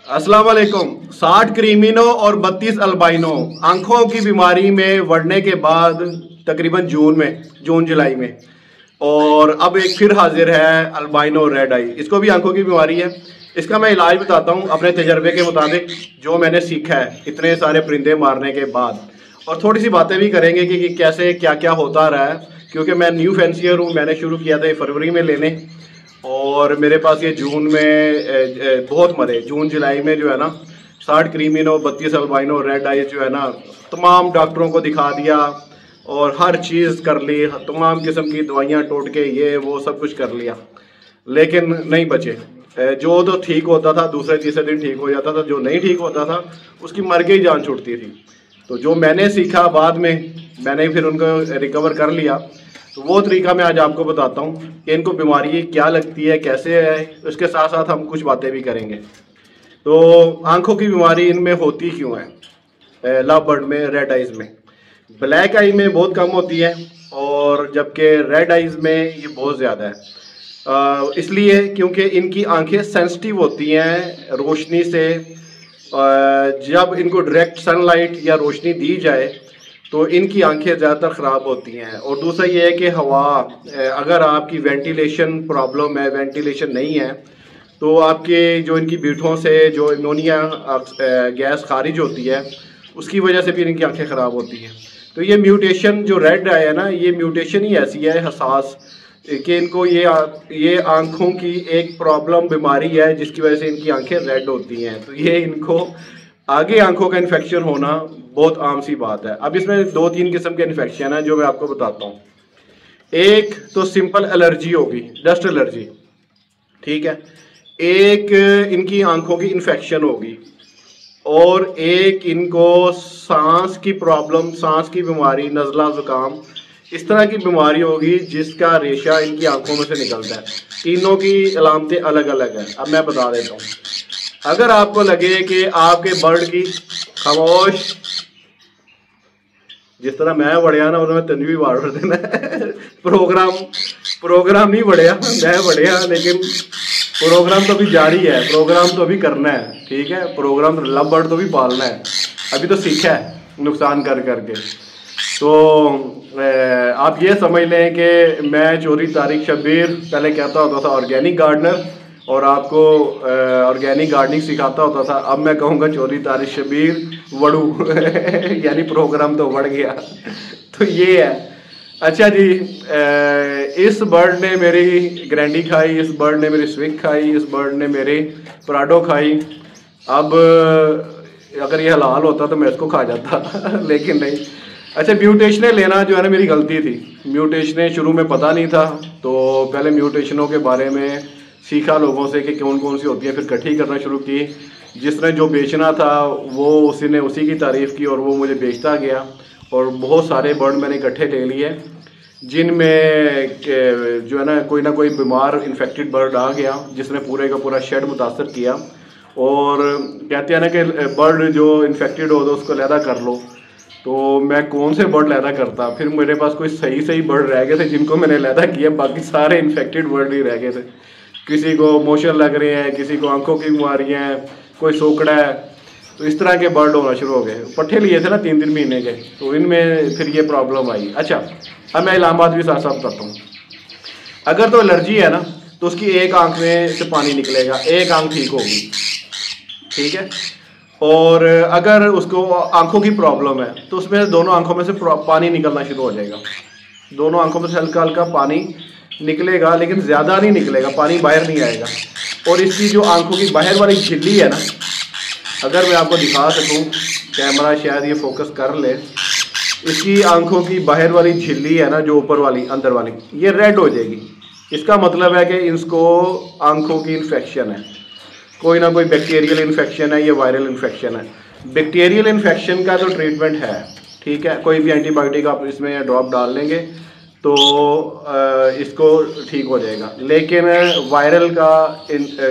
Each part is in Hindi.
अस्सलाम वालेकुम। 60 क्रीमिनो और 32 अल्बाइनो आंखों की बीमारी में बढ़ने के बाद तकरीबन जून जुलाई में, और अब एक फिर हाजिर है अल्बाइनो रेड आई। इसको भी आंखों की बीमारी है। इसका मैं इलाज बताता हूँ अपने तजर्बे के मुताबिक, जो मैंने सीखा है इतने सारे परिंदे मारने के बाद, और थोड़ी सी बातें भी करेंगे कि कैसे क्या क्या होता रहा है। क्योंकि मैं न्यू फैंसियर हूँ, मैंने शुरू किया था फरवरी में लेने, और मेरे पास ये जून में बहुत मरे। जून जुलाई में जो है ना 60 क्रीमिनो 32 अल्बाइनो रेड आई जो है ना, तमाम डॉक्टरों को दिखा दिया और हर चीज़ कर ली, तमाम किस्म की दवाइयाँ टोटके ये वो सब कुछ कर लिया, लेकिन नहीं बचे। जो तो ठीक होता था दूसरे तीसरे दिन ठीक हो जाता था, जो नहीं ठीक होता था उसकी मर के ही जान छूटती थी। तो जो मैंने सीखा बाद में, मैंने फिर उनको रिकवर कर लिया। तो वो तरीका मैं आज आपको बताता हूँ कि इनको बीमारी क्या लगती है, कैसे है। उसके साथ साथ हम कुछ बातें भी करेंगे। तो आंखों की बीमारी इनमें होती क्यों है? लव बर्ड में, रेड आइज में। ब्लैक आई में बहुत कम होती है, और जबकि रेड आइज में ये बहुत ज़्यादा है। इसलिए क्योंकि इनकी आंखें सेंसिटिव होती हैं रोशनी से। जब इनको डायरेक्ट सनलाइट या रोशनी दी जाए तो इनकी आंखें ज़्यादातर ख़राब होती हैं। और दूसरा ये है कि हवा, अगर आपकी वेंटिलेशन प्रॉब्लम है, वेंटिलेशन नहीं है, तो आपके जो इनकी बीठों से जो अमोनिया गैस खारिज होती है उसकी वजह से भी इनकी आंखें ख़राब होती हैं। तो ये म्यूटेशन जो रेड आया है ना, ये म्यूटेशन ही ऐसी है हसास कि इनको ये आंखों की एक प्रॉब्लम बीमारी है जिसकी वजह से इनकी आंखें रेड होती हैं। तो ये इनको आगे आंखों का इन्फेक्शन होना बहुत आम सी बात है। अब इसमें 2-3 किस्म के इन्फेक्शन है जो मैं आपको बताता हूँ। एक तो सिंपल एलर्जी होगी, डस्ट एलर्जी, ठीक है। एक इनकी आंखों की इन्फेक्शन होगी, और एक इनको सांस की प्रॉब्लम, सांस की बीमारी, नज़ला ज़ुकाम, इस तरह की बीमारी होगी जिसका रेशा इनकी आंखों में से निकलता है। तीनों की अलामतें अलग अलग हैं। अब मैं बता देता हूँ। अगर आपको लगे कि आपके बर्ड की, खामोश, जिस तरह मैं बढ़िया ना उन्होंने तंज भी बाढ़ देना प्रोग्राम नहीं बढ़िया, मैं बढ़िया, लेकिन प्रोग्राम तो अभी जारी है, प्रोग्राम तो अभी करना है, ठीक है। प्रोग्राम लव बर्ड तो भी पालना है, अभी तो सीखा है नुकसान कर करके। तो आप ये समझ लें कि मैं चोरी तारिक शब्बीर पहले कहता होता था ऑर्गेनिक गार्डनर, और आपको ऑर्गेनिक गार्डनिंग सिखाता होता था। अब मैं कहूँगा चोरी तारिक शब्बीर वड़ू यानी प्रोग्राम तो बढ़ गया। तो ये है। अच्छा जी, इस बर्ड ने मेरी ग्रैंडी खाई, इस बर्ड ने मेरी स्विक खाई, इस बर्ड ने मेरी पराडो खाई। अब अगर ये हलाल होता तो मैं इसको खा जाता लेकिन नहीं। अच्छा, म्यूटेशनें लेना जो है ना मेरी गलती थी। म्यूटेशनें शुरू में पता नहीं था, तो पहले म्यूटेशनों के बारे में सीखा लोगों से कि कौन कौन सी होती है, फिर इकट्ठी करना शुरू की। जिसने जो बेचना था वो उसी ने उसी की तारीफ़ की और वो मुझे बेचता गया, और बहुत सारे बर्ड मैंने इकट्ठे ले लिए जिनमें जो है ना कोई बीमार इन्फेक्टेड बर्ड आ गया जिसने पूरे का पूरा शेड मुतासर किया। और कहते हैं ना कि बर्ड जो इन्फेक्टेड हो तो उसको लैदा कर लो। तो मैं कौन से बर्ड लैदा करता, फिर मेरे पास कोई सही बर्ड रह गए थे जिनको मैंने लैदा किया, बाकी सारे इन्फेक्टेड बर्ड ही रह गए थे। किसी को मोशन लग रहे हैं, किसी को आंखों की बीमारियाँ हैं, कोई सोकड़ा है। तो इस तरह के बर्ड होना शुरू हो गए। पट्ठे लिए थे ना 3-3 महीने के, तो इनमें फिर ये प्रॉब्लम आई। अच्छा, अब मैं इलाहाबाद भी साथ साथ करता हूँ। अगर तो एलर्जी है ना तो उसकी एक आंख में से पानी निकलेगा, एक आंख ठीक होगी, ठीक है। और अगर उसको आंखों की प्रॉब्लम है तो उसमें दोनों आंखों में से पानी निकलना शुरू हो जाएगा। दोनों आंखों में से हल्का हल्का पानी निकलेगा, लेकिन ज़्यादा नहीं निकलेगा, पानी बाहर नहीं आएगा। और इसकी जो आंखों की बाहर वाली झिल्ली है ना, अगर मैं आपको दिखा सकूं, कैमरा शायद ये फोकस कर ले, इसकी आंखों की बाहर वाली झिल्ली है ना, जो ऊपर वाली अंदर वाली, ये रेड हो जाएगी। इसका मतलब है कि इसको आंखों की इन्फेक्शन है, कोई ना कोई बैक्टीरियल इन्फेक्शन है या वायरल इन्फेक्शन है। बैक्टीरियल इन्फेक्शन का तो ट्रीटमेंट है, ठीक है, कोई भी एंटीबायोटिक आप इसमें ड्रॉप डाल लेंगे तो इसको ठीक हो जाएगा। लेकिन वायरल का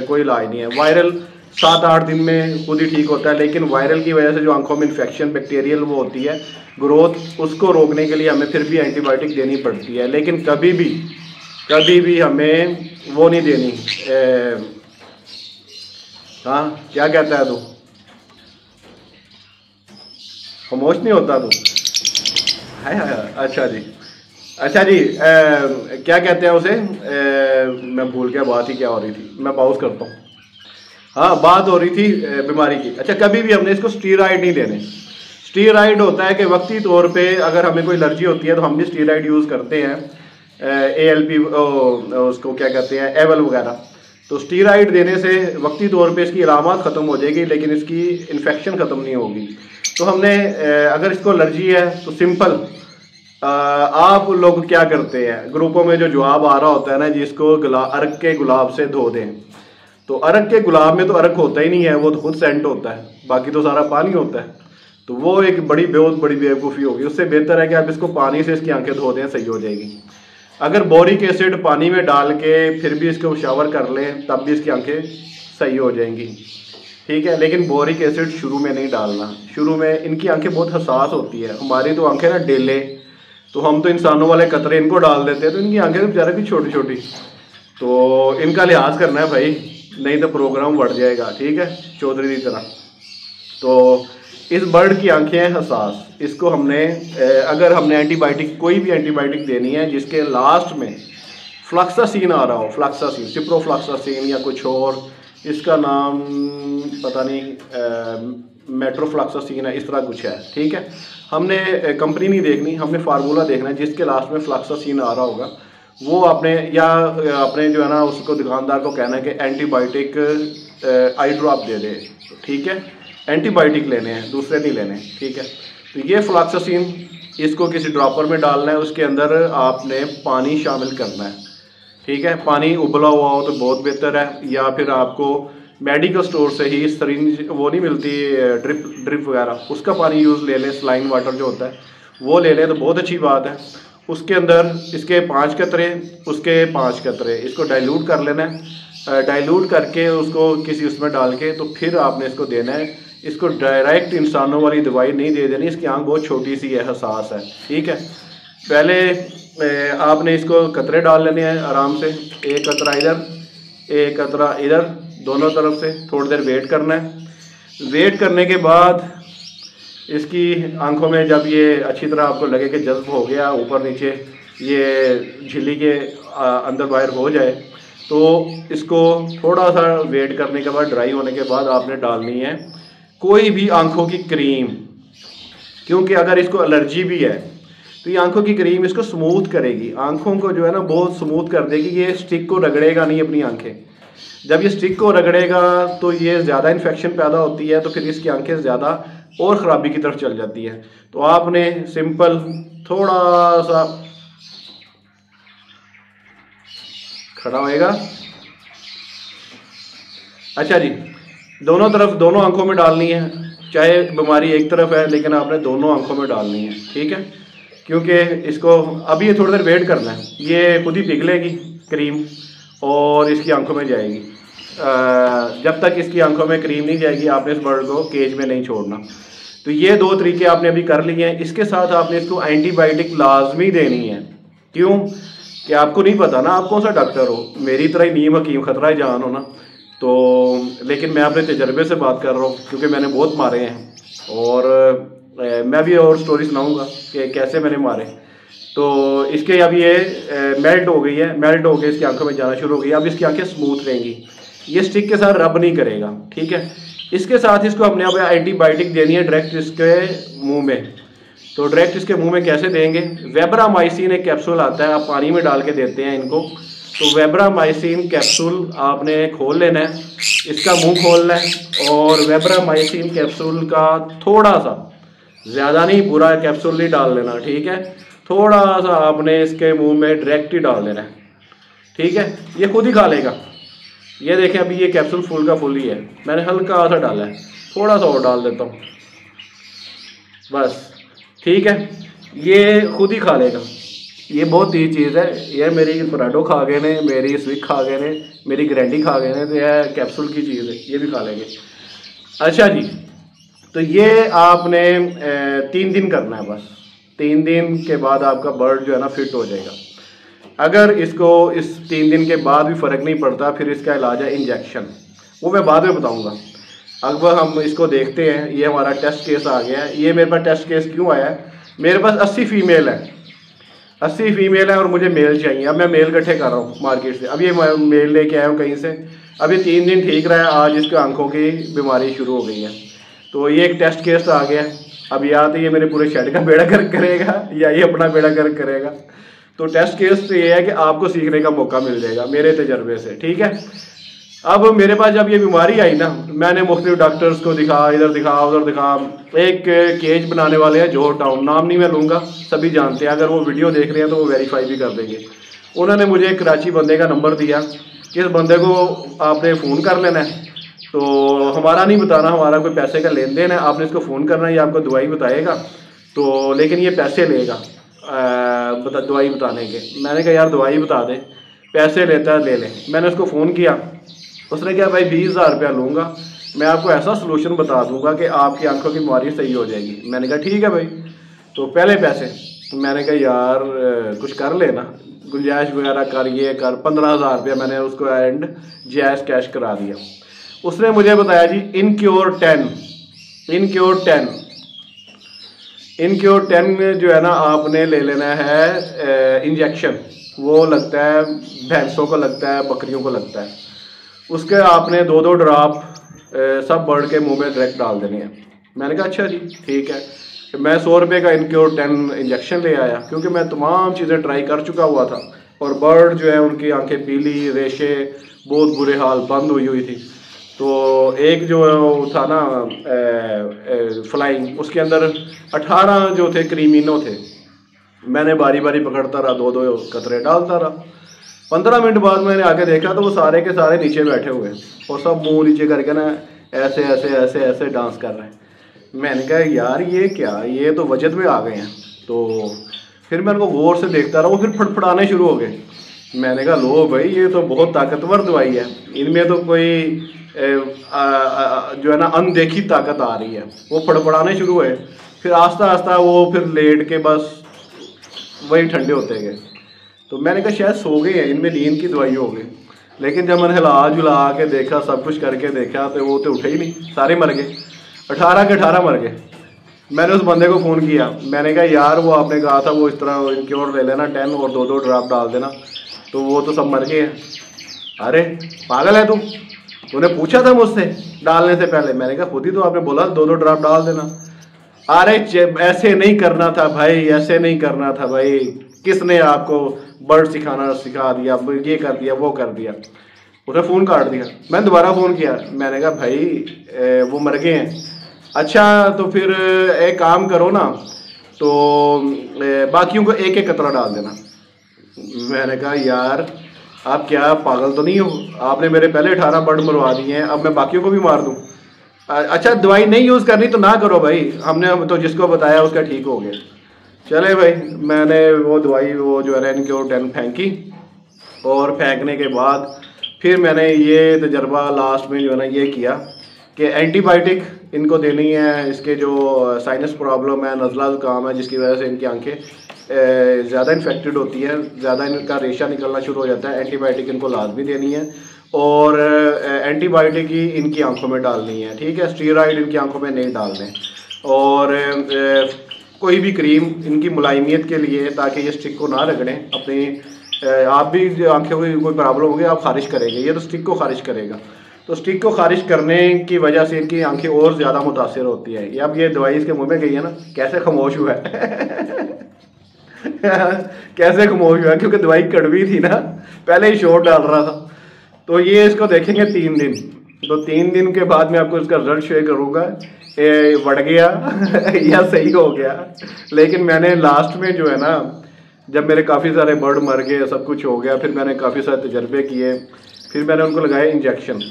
कोई इलाज नहीं है। वायरल 7-8 दिन में खुद ही ठीक होता है, लेकिन वायरल की वजह से जो आंखों में इन्फेक्शन बैक्टीरियल वो होती है ग्रोथ, उसको रोकने के लिए हमें फिर भी एंटीबायोटिक देनी पड़ती है। लेकिन कभी भी हमें वो नहीं देनी, हाँ क्या कहता है तू? खामोश नहीं होता तू? है। अच्छा जी क्या कहते हैं उसे? मैं भूल गया बात ही क्या हो रही थी, मैं पॉज करता हूँ। हाँ बात हो रही थी बीमारी की। अच्छा, कभी भी हमने इसको स्टीरॉइड नहीं देने। स्टीरॉइड होता है कि वक्ती तौर पे अगर हमें कोई एलर्जी होती है तो हम भी स्टीरॉइड यूज़ करते हैं, ALP उसको क्या कहते हैं, एवल वगैरह। तो स्टीरॉइड देने से वक्ती तौर पे इसकी अलामत ख़त्म हो जाएगी लेकिन इसकी इन्फेक्शन ख़त्म नहीं होगी। तो हमने अगर इसको एलर्जी है तो सिंपल आप लोग क्या करते हैं, ग्रुपों में जो जवाब आ रहा होता है ना, जिसको अर्क के गुलाब से धो दें। तो अर्क के गुलाब में तो अर्क होता ही नहीं है, वो तो खुद सेंट होता है, बाकी तो सारा पानी होता है। तो वो एक बहुत बड़ी बेवकूफ़ी होगी। उससे बेहतर है कि आप इसको पानी से इसकी आंखें धो दें, सही हो जाएगी। अगर बोरिक एसिड पानी में डाल के फिर भी इसको शावर कर लें तब भी इसकी आंखें सही हो जाएंगी, ठीक है। लेकिन बोरिक एसिड शुरू में नहीं डालना। शुरू में इनकी आंखें बहुत हसास होती है, हमारी तो आंखें ना डेले, तो हम तो इंसानों वाले कतरे इनको डाल देते हैं, तो इनकी आंखें तो बेचारे भी छोटी छोटी। तो इनका लिहाज करना है भाई, नहीं तो प्रोग्राम बढ़ जाएगा, ठीक है, चौधरी की तरह। तो इस बर्ड की आंखें हसास, इसको हमने अगर हमने एंटीबायोटिक, कोई भी एंटीबायोटिक देनी है जिसके लास्ट में फ्लक्सासिन आ रहा हो, फ्लक्सासिन, सिप्रोफ्लक्सासिन या कुछ और, इसका नाम पता नहीं, मेट्रोफ्लक्सासिन है, इस तरह कुछ है, ठीक है। हमने कंपनी नहीं देखनी, हमने फार्मूला देखना है। जिसके लास्ट में फ्लक्सासिन आ रहा होगा वो आपने, या अपने जो है ना उसको दुकानदार को कहना है कि एंटीबायोटिक आई ड्रॉप दे दे, ठीक है। एंटीबायोटिक लेने हैं, दूसरे नहीं लेने, ठीक है। तो ये फ्लक्सासिन, इसको किसी ड्रॉपर में डालना है, उसके अंदर आपने पानी शामिल करना है, ठीक है। पानी उबला हुआ हो तो बहुत बेहतर है, या फिर आपको मेडिकल स्टोर से ही सरिंज वो नहीं मिलती, ड्रिप वगैरह, उसका पानी यूज़ ले लें, सलाइन वाटर जो होता है वो ले लें तो बहुत अच्छी बात है। उसके अंदर इसके 5 कतरे, उसके 5 कतरे, इसको डाइल्यूट कर लेना है। डाइल्यूट करके उसको किसी उसमें डाल के तो फिर आपने इसको देना है। इसको डायरेक्ट इंसानों वाली दवाई नहीं दे देनी, इसकी आंख बहुत छोटी सी है, हसास है, ठीक है। पहले आपने इसको कतरे डाल लेने हैं आराम से, एक कतरा इधर, एक कतरा इधर, दोनों तरफ से थोड़ी देर वेट करना है। वेट करने के बाद इसकी आंखों में जब ये अच्छी तरह आपको लगे कि जज्ब हो गया, ऊपर नीचे ये झिल्ली के अंदर बाहर हो जाए, तो इसको थोड़ा सा वेट करने के बाद, ड्राई होने के बाद आपने डालनी है कोई भी आंखों की क्रीम। क्योंकि अगर इसको एलर्जी भी है तो ये आंखों की क्रीम इसको स्मूथ करेगी, आंखों को जो है ना बहुत स्मूथ कर देगी। ये स्टिक को रगड़ेगा नहीं अपनी आंखें। जब ये स्टिक को रगड़ेगा तो ये ज़्यादा इन्फेक्शन पैदा होती है, तो फिर इसकी आंखें ज़्यादा और ख़राबी की तरफ चल जाती है। तो आपने सिंपल थोड़ा सा खड़ा होएगा। अच्छा जी, दोनों तरफ, दोनों आंखों में डालनी है, चाहे बीमारी एक तरफ है लेकिन आपने दोनों आंखों में डालनी है, ठीक है। क्योंकि इसको अभी ये थोड़ी देर वेट करना है, ये खुद ही पिघलेगी क्रीम और इसकी आंखों में जाएगी। जब तक इसकी आंखों में क्रीम नहीं जाएगी आपने इस बर्ड को केज में नहीं छोड़ना। तो ये 2 तरीके आपने अभी कर लिए हैं। इसके साथ आपने इसको एंटीबायोटिक लाजमी देनी है। क्यों कि आपको नहीं पता ना, आप कौन सा डॉक्टर हो, मेरी तरह ही नीम हकीम खतरा जान हो ना। तो लेकिन मैं अपने तजर्बे से बात कर रहा हूँ क्योंकि मैंने बहुत मारे हैं और मैं भी और स्टोरी सुनाऊँगा कि कैसे मैंने मारे। तो इसके अब ये मेल्ट हो गई है, मेल्ट हो गई, इसकी आंखों में जाना शुरू हो गई। अब इसकी आंखें स्मूथ रहेंगी, ये स्टिक के साथ रब नहीं करेगा, ठीक है। इसके साथ इसको हमने अब एंटीबायोटिक देनी है डायरेक्ट इसके मुंह में। तो डायरेक्ट इसके मुंह में कैसे देंगे? वेब्रामाइसिन एक कैप्सूल आता है, आप पानी में डाल के देते हैं इनको। तो वेब्रामाइसिन कैप्सूल आपने खोल लेना है, इसका मुंह खोलना है और वेब्रामाइसिन कैप्सूल का थोड़ा सा, ज़्यादा नहीं, पूरा कैप्सूल नहीं डाल लेना, ठीक है। थोड़ा सा आपने इसके मुंह में डायरेक्ट ही डाल देना है, ठीक है। ये खुद ही खा लेगा। ये देखें अभी ये कैप्सूल फुल का फुल ही है, मैंने हल्का सा डाला है, थोड़ा सा और डाल देता हूँ बस, ठीक है। ये खुद ही खा लेगा। ये बहुत तेज चीज़ है, ये मेरी पराठो खा गए ने, मेरी स्विक खा गए ने, मेरी ग्रैंडी खा गए ने, तो यह कैप्सूल की चीज़ है, ये भी खा लेंगे। अच्छा जी, तो ये आपने 3 दिन करना है बस। 3 दिन के बाद आपका बर्ड जो है ना फिट हो जाएगा। अगर इसको इस 3 दिन के बाद भी फ़र्क नहीं पड़ता, फिर इसका इलाज है इंजेक्शन। वो मैं बाद में बताऊँगा। अब हम इसको देखते हैं। ये हमारा टेस्ट केस आ गया है। ये मेरे पास टेस्ट केस क्यों आया है, मेरे पास 80 फीमेल है, 80 फीमेल है और मुझे मेल चाहिए। अब मैं मेल इकट्ठे कर रहा हूँ मार्केट से। अब ये मेल लेके आया हूँ कहीं से। अभी 3 दिन ठीक रहा है, आज इसके आंखों की बीमारी शुरू हो गई है। तो ये एक टेस्ट केस आ गया। अब या तो ये मेरे पूरे शेड का बेड़ा गर्क करेगा या ये अपना बेड़ा गर्क करेगा। तो टेस्ट केस तो ये है कि आपको सीखने का मौका मिल जाएगा मेरे तजर्बे से, ठीक है। अब मेरे पास जब ये बीमारी आई ना, मैंने मुख्तलिफ डॉक्टर्स को दिखा, इधर दिखा उधर दिखा। एक केज बनाने वाले हैं जोहर टाउन, नाम नहीं मैं लूँगा, सभी जानते हैं, अगर वो वीडियो देख रहे हैं तो वो वेरीफाई भी कर देंगे। उन्होंने मुझे एक कराची बंदे का नंबर दिया कि इस बंदे को आपने फ़ोन कर लेना है। तो हमारा नहीं बताना, हमारा कोई पैसे का लेन देन है, आपने इसको फ़ोन करना है, ये आपको दवाई बताएगा, तो लेकिन ये पैसे लेगा दवाई बताने के। मैंने कहा यार दवाई बता दे, पैसे लेता है ले ले। मैंने उसको फ़ोन किया, उसने कहा भाई 20,000 रुपया लूँगा, मैं आपको ऐसा सलूशन बता दूंगा कि आपकी आंखों की बीमारी सही हो जाएगी। मैंने कहा ठीक है भाई। तो पहले पैसे, मैंने कहा यार कुछ कर लेना, गुंजाइश वगैरह कर, ये कर। 15,000 रुपया मैंने उसको एंड जायज़ कैश करा दिया। उसने मुझे बताया जी इनक्योर 10 जो है ना आपने ले लेना है इंजेक्शन। वो लगता है भैंसों को लगता है, बकरियों को लगता है। उसके आपने 2-2 ड्रॉप सब बर्ड के मुंह में डायरेक्ट डाल देने हैं। मैंने कहा अच्छा जी ठीक है। मैं 100 रुपये का इनक्योर 10 इंजेक्शन ले आया, क्योंकि मैं तमाम चीज़ें ट्राई कर चुका हुआ था। और बर्ड जो है उनकी आंखें पीली, रेशे, बहुत बुरे हाल, बंद हुई थी। तो एक जो था ना फ्लाइंग, उसके अंदर 18 जो थे क्रीमिनो थे। मैंने बारी बारी पकड़ता रहा, 2-2 कतरे डालता रहा। 15 मिनट बाद मैंने आके देखा तो वो सारे के सारे नीचे बैठे हुए और सब मुंह नीचे करके ना ऐसे ऐसे ऐसे ऐसे डांस कर रहे हैं। मैंने कहा यार ये क्या, ये तो वजद में आ गए हैं। तो फिर मैं उनको गौर से देखता रहा, वो फिर फटफड़ाने शुरू हो गए। मैंने कहा लो भाई ये तो बहुत ताकतवर दवाई है, इनमें तो कोई जो है ना अनदेखी ताकत आ रही है। वो फड़फड़ाने शुरू हुए, फिर आस्ता आस्ता वो फिर लेट के बस वही ठंडे होते गए। तो मैंने कहा शायद सो गए हैं, इनमें नींद की दवाई हो गई। लेकिन जब मैंने हिला जुला के देखा, सब कुछ करके देखा, तो वो तो उठे ही नहीं, सारे मर गए, 18 के 18 मर गए। मैंने उस बंदे को फ़ोन किया, मैंने कहा यार वो आपने कहा था वो इस तरह इनक्योर ले लेना 10 और 2-2 ड्रॉप डाल देना, तो वो तो सब मर गए हैं। अरे पागल है तूने पूछा था मुझसे डालने से पहले? मैंने कहा खुद ही तो आपने बोला 2-2 ड्रॉप डाल देना। अरे ऐसे नहीं करना था भाई, ऐसे नहीं करना था भाई, किसने आपको बर्ड सिखा दिया, ये कर दिया वो कर दिया। उसने फ़ोन काट दिया। मैंने दोबारा फ़ोन किया, मैंने कहा भाई वो मर गए हैं। अच्छा तो फिर एक काम करो ना, तो बाकियों को एक एक कतरा डाल देना। मैंने कहा यार आप क्या पागल तो नहीं हो, आपने मेरे पहले 18 बर्ड मरवा दिए हैं, अब मैं बाकियों को भी मार दूं? अच्छा दवाई नहीं यूज़ करनी तो ना करो भाई, हमने तो जिसको बताया उसका ठीक हो गया। चले भाई, मैंने वो दवाई वो जो है इनक्योर 10 फेंकी, और फेंकने के बाद फिर मैंने ये तजर्बा लास्ट में जो है ना ये किया कि एंटीबायोटिक इनको देनी है। इसके जो साइनस प्रॉब्लम है, नज़ला ज़ुकाम है, जिसकी वजह से इनकी आंखें ज़्यादा इन्फेक्टेड होती है, ज़्यादा इनका रेशा निकलना शुरू हो जाता है। एंटीबायोटिक इनको लाजमी देनी है, और एंटीबायोटिक ही इनकी आंखों में डालनी है, ठीक है। स्टीरॉइड इनकी आंखों में नहीं डालने, और कोई भी क्रीम इनकी मुलायमियत के लिए, ताकि ये स्टिक को ना रगड़ें अपनी। आप भी आंखों की कोई प्रॉब्लम होगी आप खारिश करेंगे, ये तो स्टिक को खारिश करेगा। तो स्टिक को खारिश करने की वजह से इनकी आंखें और ज़्यादा मुतासिर होती है। ये अब ये दवाई इसके मुंह में गई है ना, कैसे खामोश हुआ है कैसे खामोश हुआ, क्योंकि दवाई कड़वी थी ना, पहले ही शोर डाल रहा था। तो ये इसको देखेंगे 3 दिन, तो 3 दिन के बाद मैं आपको इसका रिजल्ट शेयर करूँगा, बढ़ गया या सही हो गया। लेकिन मैंने लास्ट में जो है ना, जब मेरे काफ़ी सारे बर्ड मर गए, सब कुछ हो गया, फिर मैंने काफ़ी सारे तजर्बे किए, फिर मैंने उनको लगाया इंजेक्शन।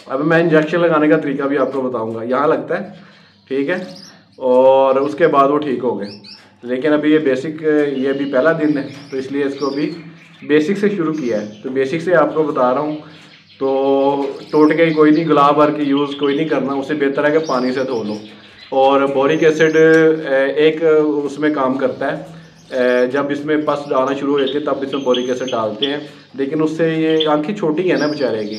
अब मैं इंजेक्शन लगाने का तरीका भी आपको बताऊंगा, यहाँ लगता है, ठीक है, और उसके बाद वो ठीक हो गए। लेकिन अभी ये बेसिक, ये भी पहला दिन है, तो इसलिए इसको भी बेसिक से शुरू किया है। तो बेसिक से आपको बता रहा हूँ। तो टोटके कोई नहीं, गुलाब भर की यूज़ कोई नहीं करना, उससे बेहतर है कि पानी से धो लो। और बोरिक एसिड एक उसमें काम करता है, जब इसमें पस डालना शुरू हो जाती है तब इसमें बोरिक एसिड डालते हैं। लेकिन उससे ये आंखें छोटी है ना बेचारे की,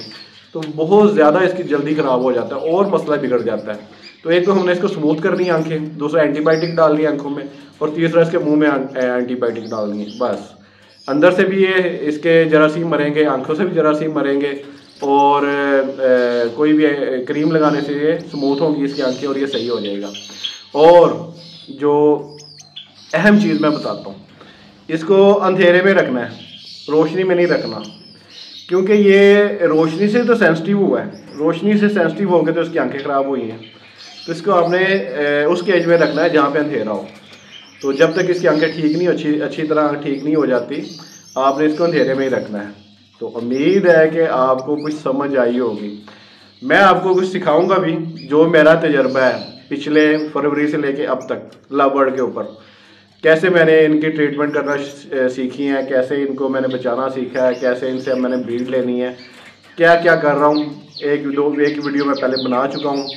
तो बहुत ज़्यादा इसकी जल्दी ख़राब हो जाता है और मसला बिगड़ जाता है। तो एक तो हमने इसको स्मूथ करनी है आंखें, दूसरा एंटीबायोटिक डालनी है आंखों में, और तीसरा इसके मुंह में एंटीबायोटिक डालनी है। बस अंदर से भी ये इसके जरासीम मरेंगे, आंखों से भी जरासीम मरेंगे, और कोई भी क्रीम लगाने से ये स्मूथ होंगी इसकी आंखें और ये सही हो जाएगा। और जो अहम चीज़ मैं बताता हूँ, इसको अंधेरे में रखना है, रोशनी में नहीं रखना, क्योंकि ये रोशनी से तो सेंसिटिव हुआ है, रोशनी से सेंसिटिव हो गए तो इसकी आंखें ख़राब हुई हैं। तो इसको आपने उस केज में रखना है जहाँ पे अंधेरा हो। तो जब तक इसकी आंखें ठीक नहीं अच्छी तरह ठीक नहीं हो जाती, आपने इसको अंधेरे में ही रखना है। तो उम्मीद है कि आपको कुछ समझ आई होगी। मैं आपको कुछ सिखाऊंगा भी, जो मेरा तजर्बा है पिछले फरवरी से लेके अब तक लव बर्ड के ऊपर, कैसे मैंने इनकी ट्रीटमेंट करना सीखी है, कैसे इनको मैंने बचाना सीखा है, कैसे इनसे मैंने ब्रीड लेनी है, क्या क्या कर रहा हूँ। एक वीडियो मैं पहले बना चुका हूँ।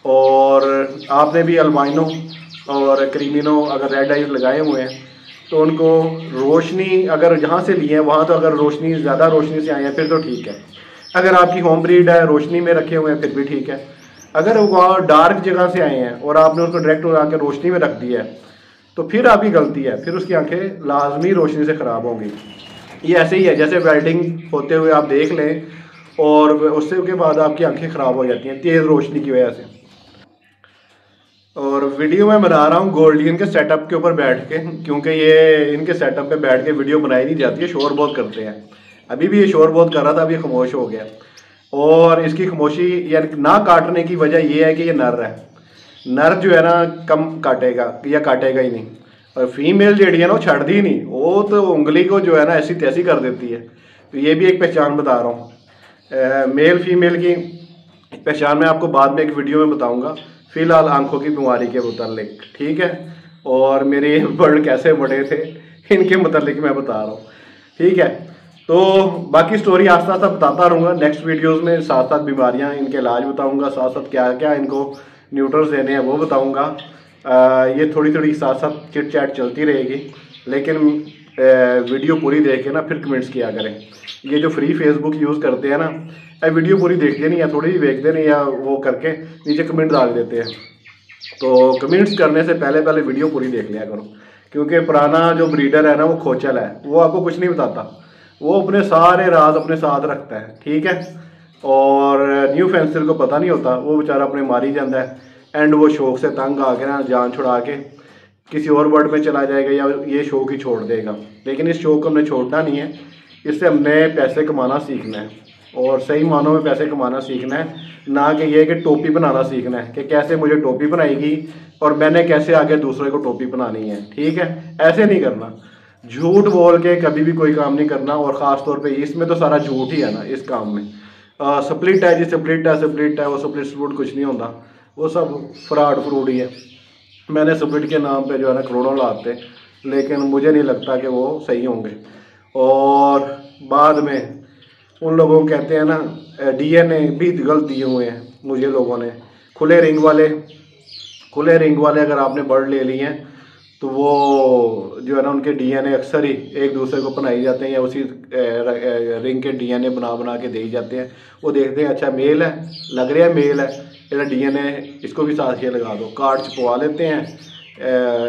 और आपने भी अल्बाइनो और क्रीमिनो अगर रेड आइज लगाए हुए हैं तो उनको रोशनी अगर जहाँ से लिए हैं वहाँ, तो अगर रोशनी ज़्यादा रोशनी से आए हैं फिर तो ठीक है। अगर आपकी होम ब्रीड है, रोशनी में रखे हुए हैं, फिर भी ठीक है। अगर वहाँ डार्क जगह से आए हैं और आपने उसको डायरेक्ट उड़ा के रोशनी में रख दिया है, तो फिर आपकी गलती है, फिर उसकी आंखें लाजमी रोशनी से ख़राब होंगी। ये ऐसे ही है जैसे वेल्डिंग होते हुए आप देख लें, और उससे के बाद आपकी आंखें ख़राब हो जाती हैं तेज़ रोशनी की वजह से। और वीडियो मैं बना रहा हूँ गोल्डियन के सेटअप के ऊपर बैठ के, क्योंकि ये इनके सेटअप पे बैठ के वीडियो बनाई नहीं जाती है, शोर बहुत करते हैं। अभी भी ये शोर बहुत कर रहा था, अभी खामोश हो गया। और इसकी खामोशी या ना काटने की वजह ये है कि ये नर है, नर जो है ना कम काटेगा या काटेगा ही नहीं, और फीमेल जी है ना वो छड़ती ही नहीं, वो तो उंगली को जो है ना ऐसी तैसी कर देती है। तो ये भी एक पहचान बता रहा हूँ। मेल फीमेल की पहचान मैं आपको बाद में एक वीडियो में बताऊँगा, फ़िलहाल आंखों की बीमारी के मुतालिक, ठीक है। और मेरे बर्ड कैसे बड़े थे इनके मुतालिक मैं बता रहा हूँ, ठीक है। तो बाकी स्टोरी आस्ता आस्ता बताता रहूँगा नेक्स्ट वीडियोस में, साथ साथ बीमारियाँ, इनके इलाज बताऊँगा, साथ साथ क्या क्या इनको न्यूट्रल्स देने हैं वो बताऊँगा। ये थोड़ी थोड़ी साथ साथ चिट चैट चलती रहेगी, लेकिन वीडियो पूरी देख के ना फिर कमेंट्स किया करें। ये जो फ्री फेसबुक यूज़ करते हैं ना, वीडियो पूरी देखते नहीं या थोड़ी ही देखते नहीं, या वो करके नीचे कमेंट डाल देते हैं। तो कमेंट्स करने से पहले पहले वीडियो पूरी देख लिया करो, क्योंकि पुराना जो ब्रीडर है ना वो खोचल है, वो आपको कुछ नहीं बताता, वो अपने सारे राज अपने साथ रखता है, ठीक है। और न्यू फेंसर को पता नहीं होता, वो बेचारा अपने मारी जाता है, एंड वो शौक से तंग आके ना जान छुड़ा के किसी और बर्ड में चला जाएगा या ये शौक ही छोड़ देगा। लेकिन इस शौक को हमने छोड़ना नहीं है, इससे हमने पैसे कमाना सीखना है, और सही मानों में पैसे कमाना सीखना है, ना कि ये कि टोपी बनाना सीखना है कि कैसे मुझे टोपी बनाएगी और मैंने कैसे आगे दूसरे को टोपी बनानी है, ठीक है। ऐसे नहीं करना, झूठ बोल के कभी भी कोई काम नहीं करना, और ख़ास तौर पे इसमें तो सारा झूठ ही है ना इस काम में। स्प्लिट है जी, स्प्लिट है, वो स्प्लिट कुछ नहीं होता, वो सब फ्रॉड ही है। मैंने स्प्लिट के नाम पे जो है ना करोड़ों लाते, लेकिन मुझे नहीं लगता कि वो सही होंगे। और बाद में उन लोगों को कहते हैं ना DNA भी गलत दिए हुए हैं मुझे लोगों ने। खुले रिंग वाले अगर आपने बर्ड ले लिए हैं तो वो जो है ना उनके DNA अक्सर ही एक दूसरे को बनाई जाते हैं, या उसी रिंग के DNA बना के दे जाते हैं। वो देखते हैं अच्छा मेल है, लग रहा है मेल है, तेरा DNA इसको भी साथ ही लगा दो, कार्ड छपवा लेते हैं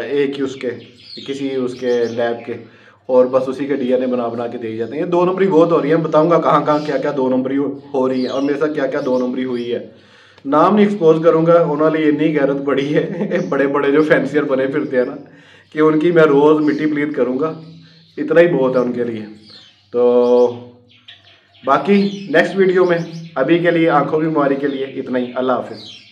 एक ही उसके किसी उसके लैब के, और बस उसी के DNA बना के दे जाते हैं। 2 नंबरी बहुत हो रही है, बताऊंगा कहाँ क्या क्या 2 नंबरी हो रही है, और मेरे साथ क्या क्या 2 नंबरी हुई है। नाम नहीं एक्सपोज करूंगा, उन्होंने इतनी गैरत बड़ी है बड़े बड़े जो फैंसियर बने फिरते हैं ना, कि उनकी मैं रोज़ मिट्टी प्लीत करूंगा, इतना ही बहुत है उनके लिए। तो बाकी नेक्स्ट वीडियो में, अभी के लिए आंखों की बीमारी के लिए इतना ही। अल्लाह हाफिज़।